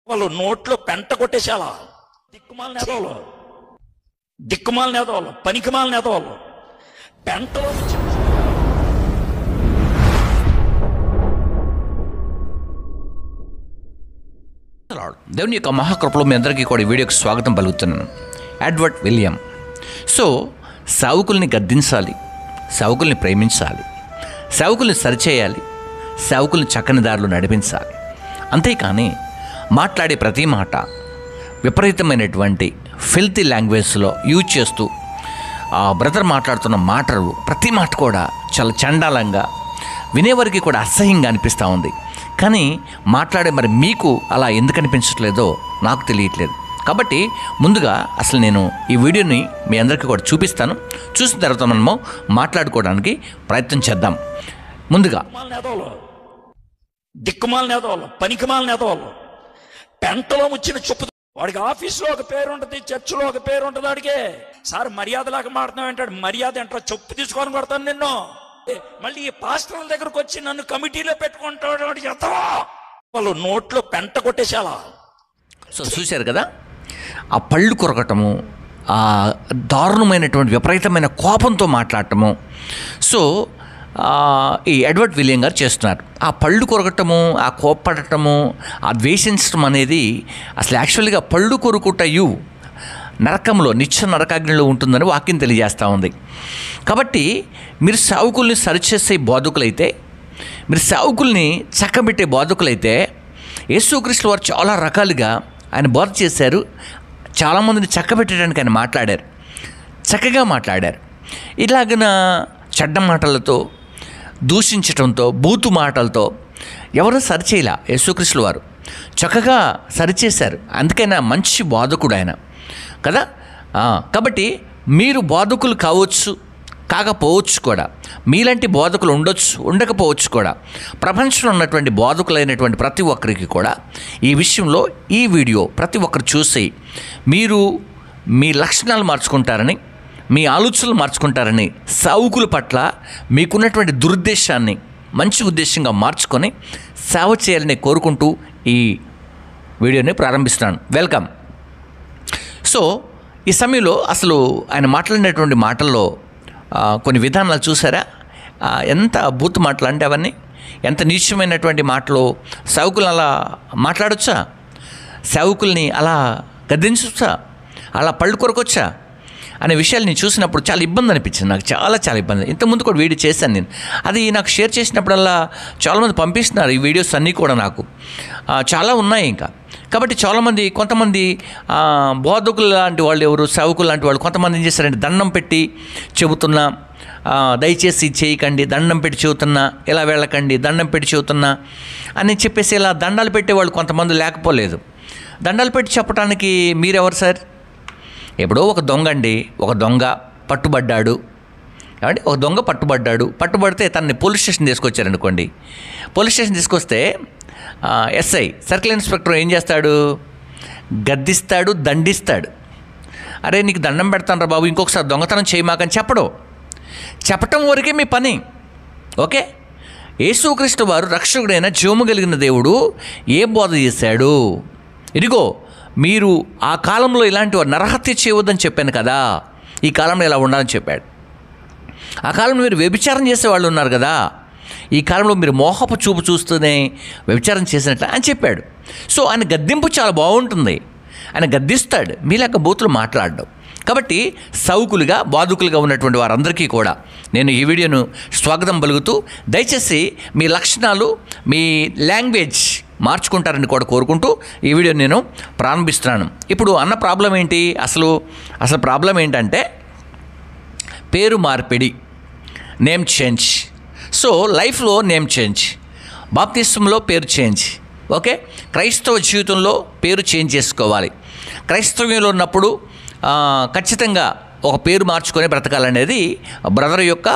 వాళ్ళు నోట్లో పెంట కొట్టేసేలా దిక్కుమాల నేదవాళ్ళు పనికిమాల నేదవాళ్ళు పెంటలో దేవుని యొక్క మహాకృపలో మీ అందరికీ కూడా ఈ వీడియోకి స్వాగతం పలుకుతున్నాను. Edward William. సో సేవకుల్ని గద్దించాలి, సేవకుల్ని ప్రేమించాలి, సేవకుల్ని సరిచేయాలి, సేవకుల్ని చక్కని దారిలో నడిపించాలి. అంతేకాని మాట్లాడే ప్రతి మాట విపరీతమైనటువంటి ఫిల్తీ లాంగ్వేజ్లో యూజ్ చేస్తూ బ్రదర్ మాట్లాడుతున్న మాటలు ప్రతి మాట కూడా చాలా చండాలంగా వినేవారికి కూడా అసహ్యంగా అనిపిస్తూ ఉంది. కానీ మాట్లాడే మరి మీకు అలా ఎందుకు అనిపించట్లేదో నాకు తెలియట్లేదు. కాబట్టి ముందుగా అసలు నేను ఈ వీడియోని మీ అందరికీ కూడా చూపిస్తాను. చూసిన తర్వాత మనము మాట్లాడుకోవడానికి ప్రయత్నం చేద్దాం. ముందుగా దిక్కుమాల నేదవాళ్ళు పనికిమాల నేదవాళ్ళు పెంటలో ముచ్చిన చెప్పు. వాడికి ఆఫీస్లో ఒక పేరు ఉంటుంది, చర్చిలో ఒక పేరు ఉంటుంది. వాడికి సార్ మర్యాదలాగా మాడుతున్నావు అంటాడు. మర్యాద అంటారు, చెప్పు తీసుకొని కొడతాను నిన్ను. మళ్ళీ ఈ పాస్టర్ల దగ్గరకు వచ్చి నన్ను కమిటీలో పెట్టుకుంటాడు. వాళ్ళు నోట్లో పెంట కొట్టేసేలా. సో చూశారు కదా, ఆ పళ్ళు కొరకటము, ఆ దారుణమైనటువంటి విపరీతమైన కోపంతో మాట్లాడటము. సో ఈ ఎడ్వర్డ్ విలియం గారు చేస్తున్నారు. ఆ పళ్ళు కొరకటము, ఆ కోప్పడటము, ఆ ద్వేషించడం అనేది అసలు యాక్చువల్గా పళ్ళు కొరుకుటయు నరకంలో నిత్య నరకాగ్నిలో ఉంటుందని వాక్యం తెలియజేస్తూ ఉంది. కాబట్టి మీరు సేవకుల్ని సరిచేసే బోధకులైతే, మీరు సేవకుల్ని చక్కబెట్టే బోధకులైతే, యేసుక్రీస్తు వారు చాలా రకాలుగా ఆయన బోధ చేశారు. చాలామందిని చక్కబెట్టడానికి ఆయన మాట్లాడారు, చక్కగా మాట్లాడారు. ఇలాగన చెడ్డ మాటలతో, దూషించడంతో, బూతు మాటలతో ఎవరూ సరిచేయలా. యేసుక్రీస్తు వారు చక్కగా సరిచేశారు. అందుకైనా మంచి బోధకుడు ఆయన కదా. కాబట్టి మీరు బోధకులు కావచ్చు, కాకపోవచ్చు కూడా, మీలాంటి బోధకులు ఉండొచ్చు, ఉండకపోవచ్చు కూడా. ప్రపంచంలో ఉన్నటువంటి బోధకులైనటువంటి ప్రతి ఒక్కరికి కూడా ఈ విషయంలో ఈ వీడియో ప్రతి ఒక్కరు చూసి మీరు మీ లక్షణాలు మార్చుకుంటారని, మీ ఆలోచనలు మార్చుకుంటారని, సేవకుల పట్ల మీకున్నటువంటి దురుద్దేశాన్ని మంచి ఉద్దేశంగా మార్చుకొని సేవ చేయాలని కోరుకుంటూ ఈ వీడియోని ప్రారంభిస్తున్నాను. వెల్కమ్. సో ఈ సమయంలో అసలు ఆయన మాట్లాడినటువంటి మాటల్లో కొన్ని విధానాలు చూసారా? ఎంత బూతు మాటలు అంటే అవన్నీ, ఎంత నీచమైనటువంటి మాటలు. సేవకులను అలా మాట్లాడొచ్చా? సేవకుల్ని అలా గద్దించొచ్చా? అలా పళ్ళు కొరకొచ్చా అనే విషయాలు నేను చూసినప్పుడు చాలా ఇబ్బంది అనిపించింది. నాకు చాలా ఇబ్బంది. ఇంతకుముందు కూడా వీడియో చేశాను నేను. అది నాకు షేర్ చేసినప్పుడల్లా చాలామంది పంపిస్తున్నారు ఈ వీడియోస్ అన్నీ కూడా. నాకు చాలా ఉన్నాయి ఇంకా. కాబట్టి చాలామంది, కొంతమంది బోధకులు లాంటి వాళ్ళు, ఎవరు సేవకులు లాంటి వాళ్ళు కొంతమంది ఏం చేస్తారంటే దండం పెట్టి చెబుతున్నా, దయచేసి చేయకండి, దండం పెట్టి చెబుతున్నా, ఇలా వెళ్ళకండి, దండం పెట్టి చెబుతున్నా అని చెప్పేసి ఇలా దండాలు పెట్టేవాళ్ళు కొంతమంది లేకపోలేదు. దండాలు పెట్టి చెప్పడానికి మీరెవరు సార్? ఎప్పుడో ఒక దొంగ అండి, ఒక దొంగ పట్టుబడ్డాడు. ఏమంటే ఒక దొంగ పట్టుబడితే తనని పోలీస్ స్టేషన్ తీసుకొచ్చారనుకోండి. పోలీస్ స్టేషన్ తీసుకొస్తే ఎస్ఐ, సర్కిల్ ఇన్స్పెక్టర్ ఏం చేస్తాడు? గద్దిస్తాడు, దండిస్తాడు. అరే నీకు దండం పెడతాను రా బాబు, ఇంకొకసారి దొంగతనం చేయమాకని చెప్పటం వరకే మీ పని. ఓకే. యేసుక్రీస్తు వారు రక్షకుడైన జీవము కలిగిన దేవుడు ఏ బోధ చేశాడు? ఇదిగో మీరు ఆ కాలంలో ఇలాంటి నరహత్య చేయవద్దని చెప్పాను కదా, ఈ కాలంలో ఇలా ఉండాలని చెప్పాడు. ఆ కాలంలో మీరు వ్యభిచారం చేసేవాళ్ళు ఉన్నారు కదా, ఈ కాలంలో మీరు మోహపు చూపు చూస్తూనే వ్యభిచారం చేసినట్లు అని చెప్పాడు. సో ఆయన గద్దింపు చాలా బాగుంటుంది. ఆయన గద్దిస్తాడు, మీలాగా బూతులు మాట్లాడడం. కాబట్టి సౌకులుగా, బాధకులుగా ఉన్నటువంటి వారందరికీ కూడా నేను ఈ వీడియోను స్వాగతం పలుకుతూ, దయచేసి మీ లక్షణాలు, మీ లాంగ్వేజ్ మార్చుకుంటారని కూడా కోరుకుంటూ ఈ వీడియో నేను ప్రారంభిస్తున్నాను. ఇప్పుడు అన్న ప్రాబ్లం ఏంటి? అసలు ప్రాబ్లం ఏంటంటే పేరు మార్పిడి, నేమ్ చేంజ్. సో లైఫ్లో నేమ్ చేంజ్, బాప్తిస్మంలో పేరు చేంజ్. ఓకే. క్రైస్తవ జీవితంలో పేరు చేంజ్ చేసుకోవాలి. క్రైస్తవ్యంలో ఉన్నప్పుడు ఖచ్చితంగా ఒక పేరు మార్చుకొని బ్రతకాలనేది బ్రదర్ యొక్క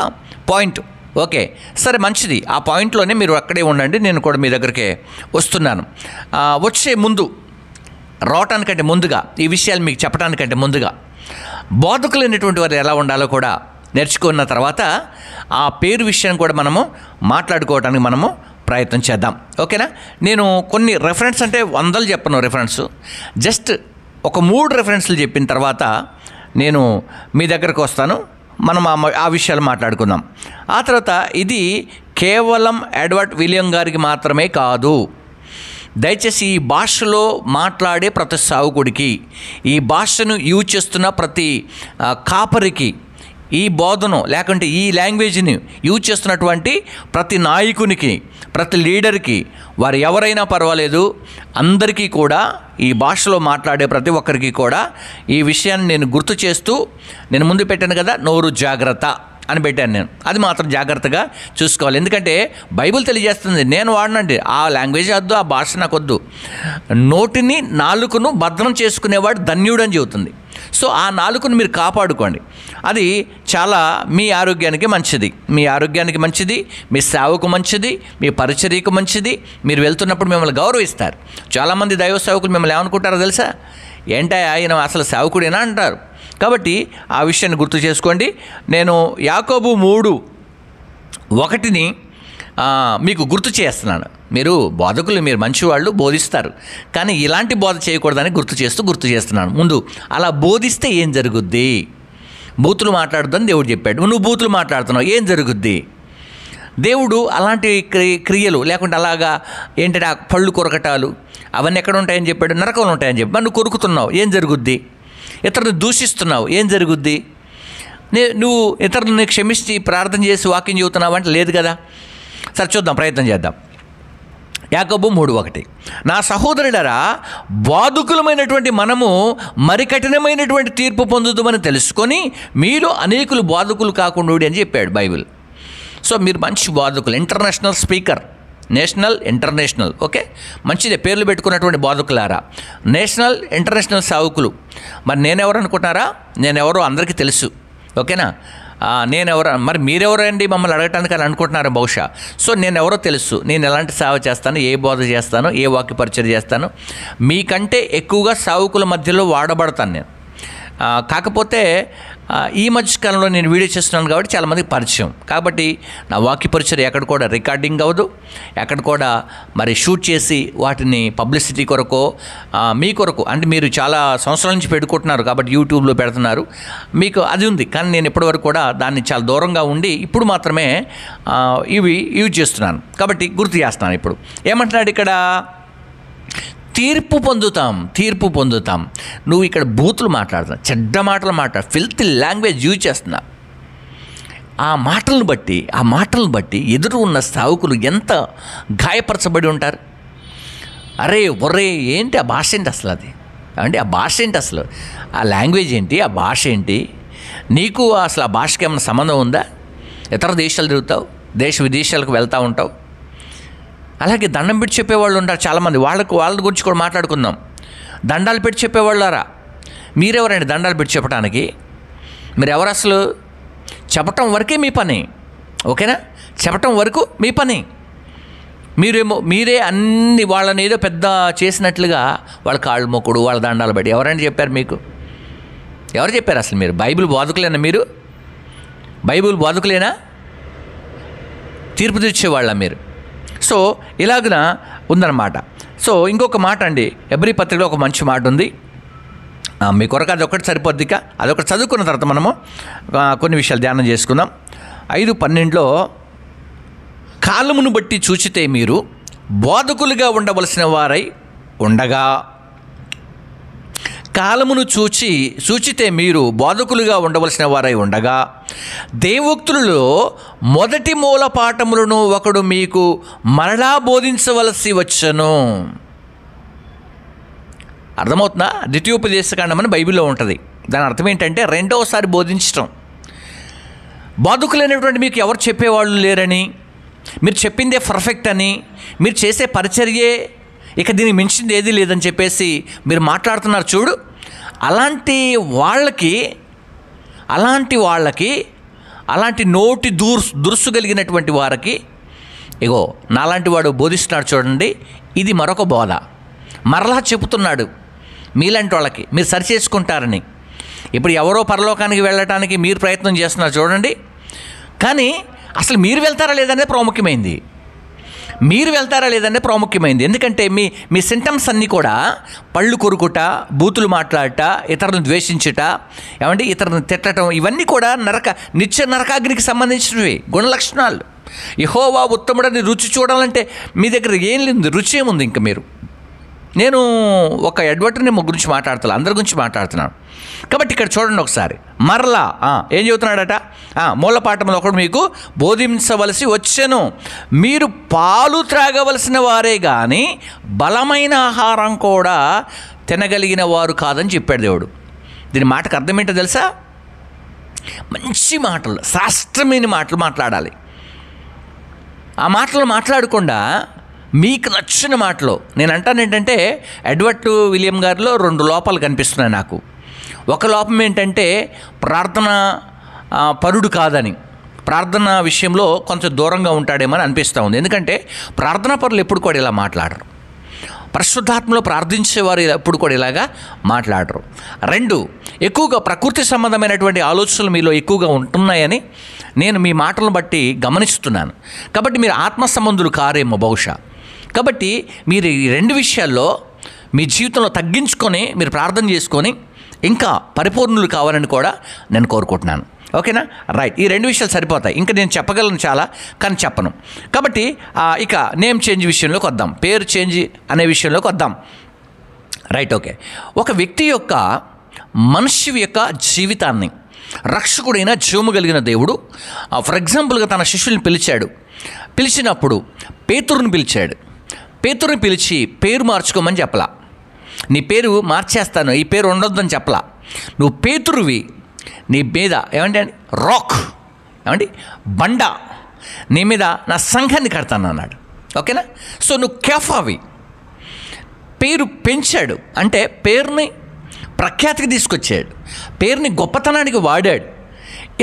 పాయింట్. ఓకే, సరే, మంచిది. ఆ పాయింట్లోనే మీరు అక్కడే ఉండండి, నేను కూడా మీ దగ్గరికి వస్తున్నాను. వచ్చే ముందు, రావటానికంటే ముందుగా, ఈ విషయాలు మీకు చెప్పడానికంటే ముందుగా, బోధకులైనటువంటి వారు ఎలా ఉండాలో కూడా నేర్చుకున్న తర్వాత ఆ పేరు విషయాన్ని కూడా మనము మాట్లాడుకోవడానికి మనము ప్రయత్నం చేద్దాం. ఓకేనా? నేను కొన్ని రెఫరెన్స్ అంటే వందలు చెప్పను రెఫరెన్స్, జస్ట్ ఒక 3 రెఫరెన్స్లు చెప్పిన తర్వాత నేను మీ దగ్గరకు వస్తాను, మనం ఆ విషయాలు మాట్లాడుకుందాం. ఆ తర్వాత ఇది కేవలం ఎడ్వర్డ్ విలియం గారికి మాత్రమే కాదు, దయచేసి ఈ భాషలో మాట్లాడే ప్రతి సావుకుడికి, ఈ భాషను యూజ్ చేస్తున్న ప్రతి కాపరికి, ఈ బోధను లేకుంటే ఈ లాంగ్వేజ్ని యూజ్ చేస్తున్నటువంటి ప్రతి నాయకునికి, ప్రతి లీడర్కి, వారు ఎవరైనా పర్వాలేదు, అందరికీ కూడా ఈ భాషలో మాట్లాడే ప్రతి ఒక్కరికి కూడా ఈ విషయాన్ని నేను గుర్తు చేస్తూ, నేను ముందు పెట్టాను కదా నోరు జాగ్రత్త అని పెట్టాను నేను, అది మాత్రం జాగ్రత్తగా చూసుకోవాలి. ఎందుకంటే బైబిల్ తెలియజేస్తుంది, నేను వాడనండి ఆ లాంగ్వేజ్ వద్దు, ఆ భాష నాకు వద్దు, నోటిని నాలుకను భద్రం చేసుకునేవాడు ధన్యుడు అని చెబుతుంది. సో ఆ నాలుకను మీరు కాపాడుకోండి, అది చాలా మీ ఆరోగ్యానికి మంచిది, మీ ఆరోగ్యానికి మంచిది, మీ సేవకు మంచిది, మీ పరిచర్యకు మంచిది. మీరు వెళ్తున్నప్పుడు మిమ్మల్ని గౌరవిస్తారు. చాలామంది దైవ సేవకులు మిమ్మల్ని ఏమనుకుంటారో తెలుసా, ఏంటా ఆయన అసలు సేవకుడేనా అంటారు. కాబట్టి ఆ విషయాన్ని గుర్తు చేసుకోండి. నేను యాకోబు 3:1 మీకు గుర్తు చేస్తున్నాను. మీరు బోధకులు, మీరు మంచివాళ్ళు, బోధిస్తారు, కానీ ఇలాంటి బోధ చేయకూడదని గుర్తు చేస్తున్నాను. ముందు అలా బోధిస్తే ఏం జరుగుద్ది? బూతులు మాట్లాడొద్దని దేవుడు చెప్పాడు, నువ్వు బూతులు మాట్లాడుతున్నావు, ఏం జరుగుద్ది? దేవుడు అలాంటి క్రియలు లేకుంటే అలాగా ఏంటంటే ఆ పళ్ళు కొరకటాలు అవన్నీ ఎక్కడ ఉంటాయని చెప్పాడు, నరకంలో ఉంటాయని చెప్పి నువ్వు కొరుకుతున్నావు, ఏం జరుగుద్ది? ఇతరులను దూషిస్తున్నావు, ఏం జరుగుద్ది? నువ్వు ఇతరులని క్షమించి ప్రార్థన చేసి వాక్యం చెబుతున్నావు అంటే లేదు కదా. సరే చూద్దాం, ప్రయత్నం చేద్దాం. యాకోబు 3:1 నా సహోదరులారా, బాధకులమైనటువంటి మనము మరి కఠినమైనటువంటి తీర్పు పొందుదామని తెలుసుకొని మీలో అనేకులు బాధకులు కాకుండా అని చెప్పాడు బైబిల్. సో మీరు మంచి బాధకులు, international speaker, national international, okay, మంచిదే పేర్లు పెట్టుకున్నటువంటి బాధకులారా, నేషనల్ ఇంటర్నేషనల్ సావుకులు. మరి నేనెవరు అనుకుంటున్నారా? నేనెవరో అందరికీ తెలుసు, ఓకేనా? నేనెవరు, మరి మీరెవరండి మమ్మల్ని అడగటానికి అని అనుకుంటున్నారు బహుశా. సో నేనెవరో తెలుసు, నేను ఎలాంటి సేవ చేస్తాను, ఏ బోధ చేస్తాను, ఏ వాక్య పరిచయం చేస్తాను, మీకంటే ఎక్కువగా సావుకుల మధ్యలో వాడబడతాను నేను. కాకపోతే ఈ మధ్యకాలంలో నేను వీడియో చేస్తున్నాను కాబట్టి చాలామందికి పరిచయం, కాబట్టి నా వాక్య పరిచయం ఎక్కడ కూడా రికార్డింగ్ అవ్వదు, ఎక్కడ కూడా మరి షూట్ చేసి వాటిని పబ్లిసిటీ కొరకో మీ కొరకు, అంటే మీరు చాలా సంవత్సరాల నుంచి పెట్టుకుంటున్నారు కాబట్టి యూట్యూబ్లో పెడుతున్నారు, మీకు అది ఉంది. కానీ నేను ఇప్పటివరకు కూడా దాన్ని చాలా దూరంగా ఉండి ఇప్పుడు మాత్రమే ఇవి యూజ్ చేస్తున్నాను. కాబట్టి గుర్తు చేస్తున్నాను. ఇప్పుడు ఏమంటున్నాడు ఇక్కడ? తీర్పు పొందుతాం. నువ్వు ఇక్కడ బూతులు మాట్లాడుతున్నావు, చెడ్డ మాటలు ఫిల్తీ లాంగ్వేజ్ యూజ్ చేస్తున్నా. ఆ మాటలను బట్టి ఎదురు ఉన్న సావుకులు ఎంత గాయపరచబడి ఉంటారు. అరే ఒరే ఏంటి ఆ భాష ఏంటి అసలు, అది అంటే ఆ భాష ఏంటి అసలు, ఆ లాంగ్వేజ్ ఏంటి, ఆ భాష ఏంటి, నీకు అసలు ఆ భాషకి ఏమైనా సంబంధం ఉందా? ఇతర దేశాలు తిరుగుతావు, దేశ విదేశాలకు వెళ్తూ ఉంటావు. అలాగే దండం పెట్టి చెప్పేవాళ్ళు ఉంటారు చాలామంది, వాళ్ళ గురించి కూడా మాట్లాడుకుందాం. దండాలు పెట్టి చెప్పేవాళ్ళారా? మీరెవరండి దండాలు పెట్టి చెప్పడానికి? మీరెవరు అసలు? చెప్పటం వరకే మీ పని, ఓకేనా? చెప్పటం వరకు మీ పని. మీరే అన్ని వాళ్ళని ఏదో పెద్ద చేసినట్లుగా వాళ్ళ కాళ్ళు మొక్కుడు, వాళ్ళ దండాలు పెట్టి ఎవరండి చెప్పారు మీకు? ఎవరు చెప్పారు అసలు? మీరు బైబిల్ బోధకులేనా? మీరు బైబిల్ బోధకులేనా? తీర్పు తీర్చేవాళ్ళ మీరు? సో ఇలాగున ఉందన్నమాట. సో ఇంకొక మాట అండి, హెబ్రీ పత్రికలో ఒక మంచి మాట ఉంది, మీ కొరకు అదొకటి సరిపోద్దిక, అదొకటి చదువుకున్న తర్వాత మనము కొన్ని విషయాలు ధ్యానం చేసుకుందాం. 5:12 కాలమును బట్టి చూచితే మీరు బోధకులుగా ఉండవలసిన వారై ఉండగా, కాలమును చూచితే మీరు బోధకులుగా ఉండవలసిన వారై ఉండగా, దేవోక్తులలో మొదటి మూల పాఠములను ఒకడు మీకు మరలా బోధించవలసి వచ్చను. అర్థమవుతుందా? ద్వితీయోపదేశకాండం అని బైబిల్లో ఉంటుంది. దాని అర్థం ఏంటంటే రెండవసారి బోధించటం. బోధకులైనటువంటి మీకు ఎవరు చెప్పేవాళ్ళు లేరని, మీరు చెప్పిందే పర్ఫెక్ట్ అని, మీరు చేసే పరిచర్యే ఇక దీనికి మించింది ఏదీ లేదని చెప్పేసి మీరు మాట్లాడుతున్నారు చూడు. అలాంటి వాళ్ళకి అలాంటి నోటి దురుసు కలిగినటువంటి వారికి, ఇగో నాలాంటి వాడు బోధిస్తున్నాడు చూడండి, ఇది మరొక బోధ. మరలా చెబుతున్నాడు మీలాంటి వాళ్ళకి, మీరు సరి చేసుకుంటారని. ఇప్పుడు ఎవరో పరలోకానికి వెళ్ళటానికి మీరు ప్రయత్నం చేస్తున్నారు చూడండి, కానీ అసలు మీరు వెళ్తారా లేదనేది ప్రాముఖ్యమైంది. మీరు వెళ్తారా లేదంటే ప్రాముఖ్యమైంది. ఎందుకంటే మీ సింటమ్స్ అన్నీ కూడా పళ్ళు కొరుకుట, బూతులు మాట్లాడట, ఇతరులను ద్వేషించుట, ఏమంటే ఇతరులను తిట్టడం, ఇవన్నీ కూడా నిత్య నరకాగ్నికి సంబంధించినవి గుణలక్షణాలు. యెహోవా ఉత్తముడని రుచి చూడాలంటే మీ దగ్గర ఏం లేదు, రుచి ఏముంది? ఇంకా మీరు, నేను ఒక ఎడ్వర్ట్ని గురించి మాట్లాడుతున్నాను, అందరి గురించి మాట్లాడుతున్నాను. కాబట్టి ఇక్కడ చూడండి ఒకసారి, మరలా ఏం చెబుతున్నాడట? మూలపాఠంలో ఒకడు మీకు బోధించవలసి వచ్చెను, మీరు పాలు త్రాగవలసిన వారే కానీ బలమైన ఆహారం కూడా తినగలిగిన వారు కాదని చెప్పాడు దేవుడు. దీని మాటకు అర్థం ఏంటో తెలుసా? మంచి మాటలు, శాస్త్రమైన మాటలు మాట్లాడాలి. ఆ మాటలు మాట్లాడకుండా మీకు నచ్చిన మాటలు. నేను అంటాను ఏంటంటే, ఎడ్వర్డ్ విలియం గారిలో 2 లోపాలు కనిపిస్తున్నాయి నాకు. ఒక లోపం ఏంటంటే ప్రార్థన పరుడు కాదని, ప్రార్థన విషయంలో కొంచెం దూరంగా ఉంటాడేమని అనిపిస్తూ ఉంది. ఎందుకంటే ప్రార్థనా పరులు ఎప్పుడు కూడా ఇలా మాట్లాడరు, పరిశుద్ధాత్మలో ప్రార్థించేవారు ఎప్పుడు కూడా ఇలాగా మాట్లాడరు. 2, ఎక్కువగా ప్రకృతి సంబంధమైనటువంటి ఆలోచనలు మీలో ఎక్కువగా ఉంటున్నాయని నేను మీ మాటలను బట్టి గమనిస్తున్నాను. కాబట్టి మీరు ఆత్మ సంబంధులు కారేమో బహుశా. కాబట్టి మీరు ఈ 2 విషయాల్లో మీ జీవితంలో తగ్గించుకొని మీరు ప్రార్థన చేసుకొని ఇంకా పరిపూర్ణులు కావాలని కూడా నేను కోరుకుంటున్నాను. ఓకేనా? రైట్. ఈ 2 విషయాలు సరిపోతాయి. ఇంకా నేను చెప్పగలను చాలా, కానీ చెప్పను. కాబట్టి ఇక నేమ్ చేంజ్ విషయంలోకి వద్దాం, పేరు చేంజ్ అనే విషయంలోకి వద్దాం. Right, okay. ఒక వ్యక్తి యొక్క, మనిషి యొక్క జీవితాన్ని రక్షకుడైన జీవము కలిగిన దేవుడు ఫర్ ఎగ్జాంపుల్గా తన శిష్యుల్ని పిలిచినప్పుడు పేతురుని పిలిచి పేరు మార్చుకోమని చెప్పలా. నీ పేరు మార్చేస్తాను, ఈ పేరు ఉండొద్దని చెప్పలా. నువ్వు పేతురువి, నీ మీద ఏమంటే రాక్, ఏమండి బండ, నీ మీద నా సంఘాన్ని కడతాను అన్నాడు. ఓకేనా? సో నువ్వు కేఫావి. పేరు పెంచాడు అంటే పేరుని ప్రఖ్యాతికి తీసుకొచ్చాడు, పేరుని గొప్పతనానికి వాడాడు.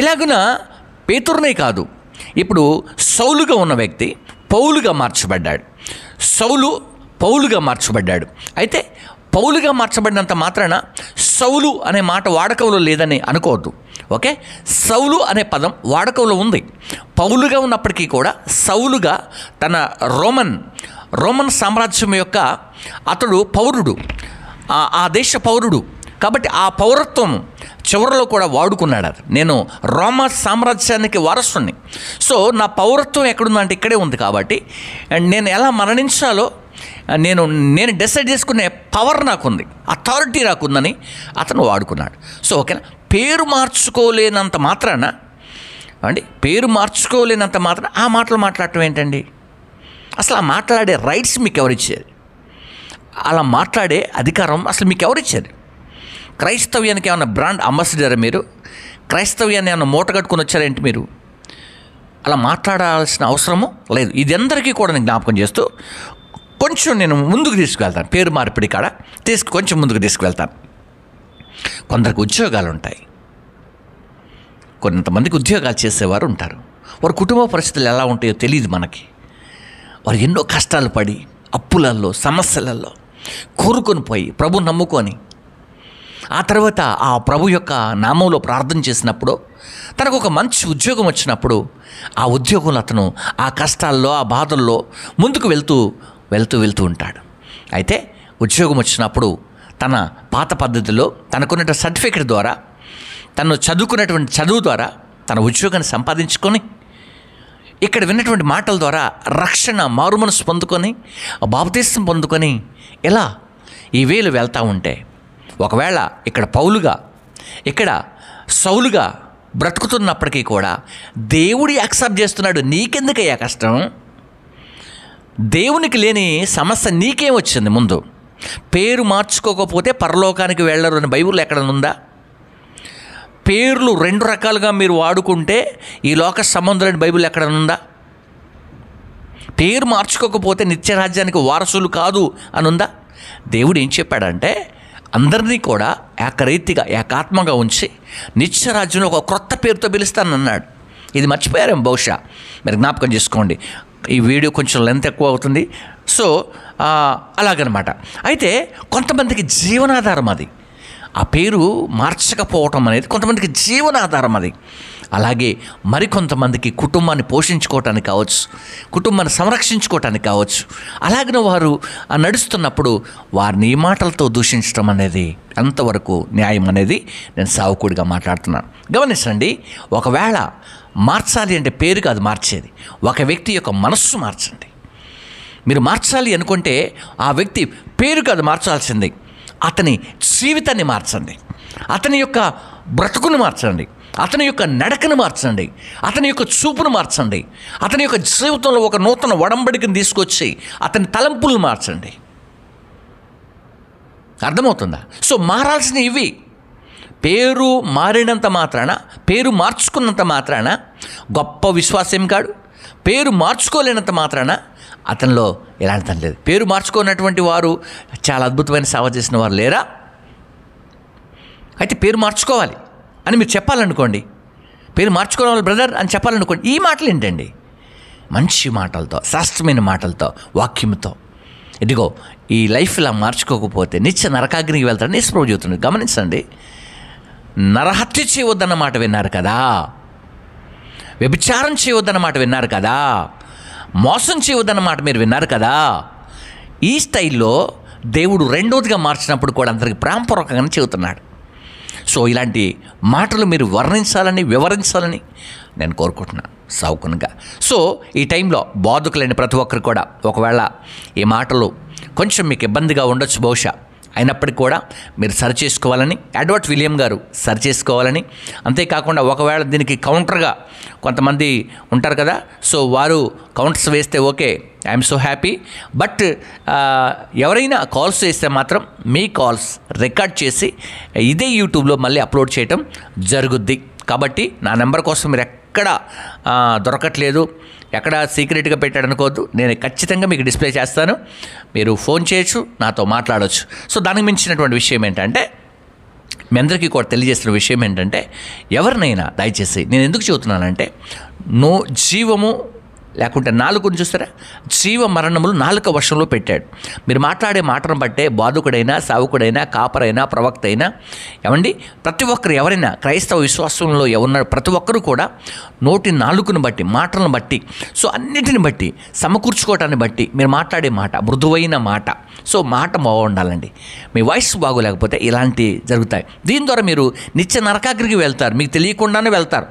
ఇలాగున పేతురునే కాదు, ఇప్పుడు సౌలుగా ఉన్న వ్యక్తి పౌలుగా మార్చబడ్డాడు, సౌలు పౌలుగా మార్చబడ్డాడు. అయితే పౌలుగా మార్చబడినంత మాత్రాన సౌలు అనే మాట వాడకంలో లేదని అనుకోవద్దు. ఓకే, సౌలు అనే పదం వాడకంలో ఉంది. పౌలుగా ఉన్నప్పటికీ కూడా సౌలుగా తన రోమన్ సామ్రాజ్యం యొక్క అతడు పౌరుడు, ఆ దేశ పౌరుడు. కాబట్టి ఆ పౌరత్వం చివరిలో కూడా వాడుకున్నాడు. నేను రోమా సామ్రాజ్యానికి వారసుని, సో నా పౌరత్వం ఎక్కడుందంటే ఇక్కడే ఉంది. కాబట్టి నేను ఎలా మరణించాలో నేను డిసైడ్ చేసుకునే పవర్ నాకుంది, అథారిటీ నాకుందని అతను వాడుకున్నాడు. సో ఓకేనా? పేరు మార్చుకోలేనంత మాత్రాన ఆ మాటలు మాట్లాడటం ఏంటండి? అసలు ఆ మాట్లాడే రైట్స్ మీకు ఎవరిచ్చారు? అలా మాట్లాడే అధికారం అసలు మీకు ఎవరిచ్చారు? క్రైస్తవ్యానికి ఏమైనా బ్రాండ్ అంబాసిడరా మీరు? క్రైస్తవ్యాన్ని ఏమైనా మూట కట్టుకొని వచ్చారేంటి మీరు? అలా మాట్లాడాల్సిన అవసరము లేదు. ఇది అందరికీ కూడా నేను జ్ఞాపకం చేస్తూ కొంచెం నేను ముందుకు తీసుకువెళ్తాను. పేరు మార్పిడి కాడ కొంచెం ముందుకు తీసుకువెళ్తాను. కొందరికి ఉద్యోగాలు ఉంటాయి, కొంతమందికి ఉద్యోగాలు చేసేవారు ఉంటారు. వారి కుటుంబ పరిస్థితులు ఎలా ఉంటాయో తెలియదు మనకి. వారు ఎన్నో కష్టాలు పడి, అప్పులలో, సమస్యలలో కోరుకొని పోయి ప్రభు నమ్ముకొని ఆ తర్వాత ఆ ప్రభు యొక్క నామంలో ప్రార్థన చేసినప్పుడు తనకు ఒక మంచి ఉద్యోగం వచ్చినప్పుడు ఆ ఉద్యోగంలో అతను ఆ కష్టాల్లో, ఆ బాధల్లో ముందుకు వెళ్తూ ఉంటాడు. అయితే ఉద్యోగం వచ్చినప్పుడు తన పాత పద్ధతిలో తనకున్న సర్టిఫికెట్ ద్వారా, తను చదువుకున్నటువంటి చదువు ద్వారా తన ఉద్యోగాన్ని సంపాదించుకొని ఇక్కడ విన్నటువంటి మాటల ద్వారా రక్షణ, మారుమనసు పొందుకొని, బాప్తిస్మం పొందుకొని ఇలా ఈ వేలు వెళ్తూ ఉంటే, ఒకవేళ ఇక్కడ పౌలుగా, ఇక్కడ సౌలుగా బ్రతుకుతున్నప్పటికీ కూడా దేవుడు యాక్సెప్ట్ చేస్తున్నాడు. నీకెందుకయ్యా కష్టం? దేవునికి లేని సమస్య నీకేం వచ్చింది? ముందు పేరు మార్చుకోకపోతే పరలోకానికి వెళ్ళరు అని బైబిల్లో ఎక్కడైనా ఉందా? పేర్లు 2 రకాలుగా మీరు వాడుకుంటే ఈ లోక సంబంధులని బైబిల్ ఎక్కడైనా ఉందా? పేరు మార్చుకోకపోతే నిత్యరాజ్యానికి వారసులు కాదు అని ఉందా? దేవుడు ఏం చెప్పాడంటే అందరినీ కూడా ఏకరీతిగా, ఏకాత్మగా ఉంచి నిత్యరాజ్యంలో ఒక క్రొత్త పేరుతో పిలుస్తానన్నాడు. ఇది మర్చిపోయారేమో బహుశా, మీరు జ్ఞాపకం చేసుకోండి. ఈ వీడియో కొంచెం లెంత్ ఎక్కువ అవుతుంది. సో అలాగనమాట. అయితే కొంతమందికి జీవనాధారం అది, ఆ పేరు మార్చకపోవటం అనేది కొంతమందికి జీవనాధారం అది. అలాగే మరికొంతమందికి కుటుంబాన్ని పోషించుకోవటానికి కావచ్చు, కుటుంబాన్ని సంరక్షించుకోవటానికి కావచ్చు. అలాగే వారు నడుస్తున్నప్పుడు వారిని ఈ మాటలతో దూషించడం అనేది ఎంతవరకు న్యాయం అనేది నేను సావుకుడిగా మాట్లాడుతున్నాను. గమనించండి, ఒకవేళ మార్చాలి అంటే పేరు కాదు మార్చేది, ఒక వ్యక్తి యొక్క మనస్సు మార్చండి. మీరు మార్చాలి అనుకుంటే ఆ వ్యక్తి పేరు కాదు మార్చాల్సింది, అతని జీవితాన్ని మార్చండి, అతని యొక్క బ్రతుకును మార్చండి, అతని యొక్క నడకను మార్చండి, అతని యొక్క చూపును మార్చండి, అతని యొక్క జీవితంలో ఒక నూతన ఒడంబడికను తీసుకొచ్చి అతని తలంపులను మార్చండి. అర్థమవుతుందా? సో మారాల్సిన ఇవి. పేరు మారినంత మాత్రాన, పేరు మార్చుకున్నంత మాత్రాన గొప్ప విశ్వాసం కాడు. పేరు మార్చుకోలేనంత మాత్రాన అతనిలో ఎలాంటి లేదు. పేరు మార్చుకున్నటువంటి వారు చాలా అద్భుతమైన సేవ చేసిన వారు లేరా? అయితే పేరు మార్చుకోవాలి అని మీరు చెప్పాలనుకోండి, పేరు మార్చుకోవాలి బ్రదర్ అని చెప్పాలనుకోండి, ఈ మాటలు ఏంటండి? మంచి మాటలతో, శ్రేష్టమైన మాటలతో, వాక్యంతో. ఇదిగో ఈ లైఫ్ ఇలా మార్చుకోకపోతే నిత్య నరకాగ్నికి వెళ్తారని యేసుప్రభువు చెబుతున్నాడు. గమనించండి, నరహత్య చేయవద్దన్న మాట విన్నారు కదా, వ్యభిచారం చేయవద్దన్న మాట విన్నారు కదా, మోసం చేయవద్దన్న మాట మీరు విన్నారు కదా. ఈ స్టైల్లో దేవుడు రెండోదిగా మార్చినప్పుడు కూడా అందరికి ప్రేమపూర్వకంగానే చెబుతున్నాడు. సో ఇలాంటి మాటలు మీరు వర్ణించాలని, వివరించాలని నేను కోరుకుంటున్నాను సావుకునిగా. సో ఈ టైంలో బోధకులైన ప్రతి ఒక్కరు కూడా ఒకవేళ ఈ మాటలు కొంచెం మీకు ఇబ్బందిగా ఉండొచ్చు బహుశా, అయినప్పటికీ కూడా మీరు సరిచేసుకోవాలని, ఎడ్వర్డ్ విలియం గారు సరిచేసుకోవాలని, అంతేకాకుండా ఒకవేళ దీనికి కౌంటర్గా కొంతమంది ఉంటారు కదా, సో వారు కౌంటర్స్ వేస్తే okay, I'm so happy. But ఎవరైనా కాల్స్ చేస్తే మాత్రం మీ కాల్స్ రికార్డ్ చేసి ఇదే యూట్యూబ్లో మళ్ళీ అప్లోడ్ చేయటం జరుగుద్ది. కాబట్టి నా నెంబర్ కోసం మీరు ఎక్కడ దొరకట్లేదు, ఎక్కడ సీక్రెట్గా పెట్టాడు అనుకోవద్దు, నేను ఖచ్చితంగా మీకు డిస్ప్లే చేస్తాను. మీరు ఫోన్ చేయొచ్చు, నాతో మాట్లాడవచ్చు. సో దానికి మించినటువంటి విషయం ఏంటంటే, మీ అందరికీ కూడా తెలియజేస్తున్న విషయం ఏంటంటే, ఎవరినైనా దయచేసి నేను ఎందుకు చెబుతున్నానంటే, జీవము లేకుంటే నాలుకను చూస్తారా, జీవ మరణములు నాలుక వశంలో పెట్టాడు. మీరు మాట్లాడే మాటను బట్టే బాధకుడైనా, సావుకుడైనా, కాపరైనా, ప్రవక్త అయినా, ఏమండి ప్రతి ఒక్కరు ఎవరైనా క్రైస్తవ విశ్వాసంలో ఎవరున్నారు ప్రతి ఒక్కరు కూడా నోటి నాలుకను బట్టి, మాటలను బట్టి, సో అన్నిటిని బట్టి, సమకూర్చుకోవటాన్ని బట్టి మీరు మాట్లాడే మాట మృదువైన మాట, సో మాట బాగుండాలండి. మీ వాయిస్ బాగోలేకపోతే ఇలాంటివి జరుగుతాయి. దీని ద్వారా మీరు నిత్య నరకాగ్రికి వెళ్తారు, మీకు తెలియకుండానే వెళ్తారు.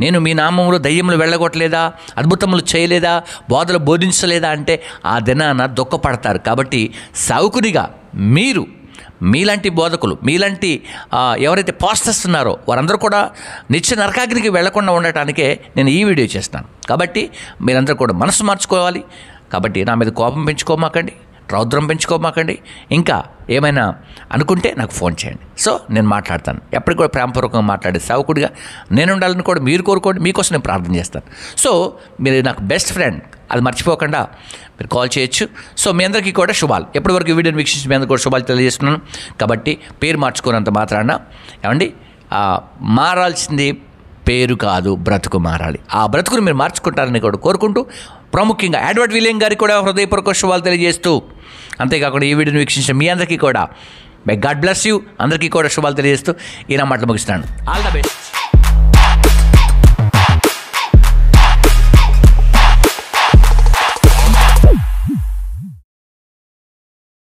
నేను మీ నామంలో దయ్యములు వెళ్ళగొట్టలేదా, అద్భుతములు చేయలేదా, బోధలు బోధించలేదా అంటే ఆ దినాన దుఃఖపడతారు. కాబట్టి సావుకునిగా మీరు మీలాంటి బోధకులు, మీలాంటి ఎవరైతే పాస్టర్స్ ఉన్నారో వారందరూ కూడా నిత్య నరకాగ్నికి వెళ్లకుండా ఉండటానికే నేను ఈ వీడియో చేస్తాను. కాబట్టి మీరందరూ కూడా మనసు మార్చుకోవాలి. కాబట్టి నా మీద కోపం పెంచుకోమాకండి, రౌద్రం పెంచుకోమాకండి. ఇంకా ఏమైనా అనుకుంటే నాకు ఫోన్ చేయండి. సో నేను మాట్లాడతాను, ఎప్పటికి కూడా ప్రేమపూర్వకంగా మాట్లాడే సేవకుడిగా నేను ఉండాలని కూడా మీరు కోరుకోండి. మీకోసం నేను ప్రార్థన చేస్తాను. సో మీరు నాకు బెస్ట్ ఫ్రెండ్, అది మర్చిపోకుండా మీరు కాల్ చేయొచ్చు. సో మీ అందరికీ కూడా శుభాలు. ఎప్పటివరకు ఈ వీడియోని వీక్షించి మీ అందరికీ కూడా శుభాలు తెలియజేస్తున్నాను. కాబట్టి పేరు మార్చుకున్నంత మాత్రాన ఏమండి మారాల్సింది పేరు కాదు, బ్రతుకు మారాలి. ఆ బ్రతుకును మీరు మార్చుకుంటారని కూడా కోరుకుంటూ, ప్రాముఖ్యంగా ఎడ్వర్డ్ విలియం గారికి కూడా హృదయపూర్వక శుభాలు తెలియజేస్తూ, అంతేకాకుండా ఈ వీడియోని వీక్షించిన మీ అందరికీ కూడా మే గాడ్ బ్లెస్ యూ, అందరికీ కూడా శుభాలు తెలియజేస్తూ ఈ నా మాటలు ముగిస్తున్నాను. All the best.